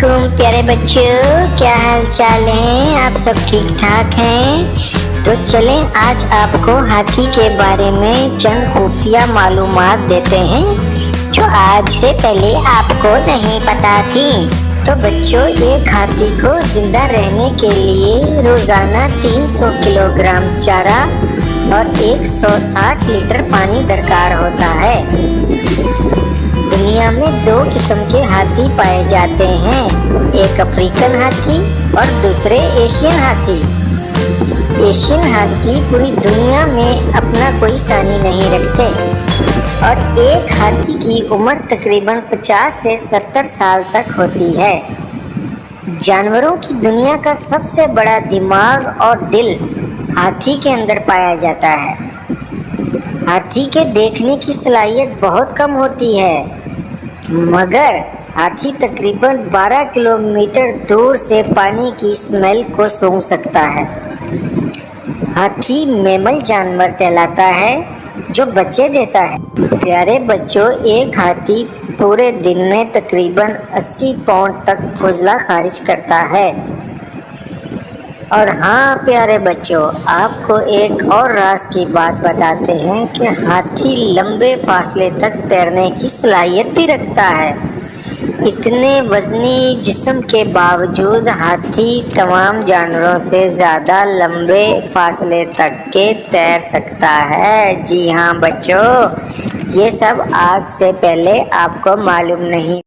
वालेकुम प्यारे बच्चों, क्या हाल चाल है? आप सब ठीक ठाक हैं? तो चलें आज आपको हाथी के बारे में चंद खुफिया मालूमात देते हैं जो आज से पहले आपको नहीं पता थी। तो बच्चों, एक हाथी को जिंदा रहने के लिए रोजाना 300 किलोग्राम चारा और 160 लीटर पानी दरकार होता है। दुनिया में 2 किस्म के हाथी पाए जाते हैं, एक अफ्रीकन हाथी और दूसरे एशियन हाथी। एशियन हाथी पूरी दुनिया में अपना कोई सानी नहीं रखते और एक हाथी की उम्र तकरीबन 50 से 70 साल तक होती है। जानवरों की दुनिया का सबसे बड़ा दिमाग और दिल हाथी के अंदर पाया जाता है। हाथी के देखने की सलाहियत बहुत कम होती है, मगर हाथी तकरीबन 12 किलोमीटर दूर से पानी की स्मेल को सूंघ सकता है। हाथी मैमल जानवर कहलाता है जो बच्चे देता है। प्यारे बच्चों, एक हाथी पूरे दिन में तकरीबन 80 पाउंड तक फुजला खारिज करता है। और हाँ प्यारे बच्चों, आपको एक और राज की बात बताते हैं कि हाथी लंबे फासले तक तैरने की सलाहियत भी रखता है। इतने वजनी जिस्म के बावजूद हाथी तमाम जानवरों से ज़्यादा लंबे फासले तक के तैर सकता है। जी हाँ बच्चों, ये सब आज से पहले आपको मालूम नहीं।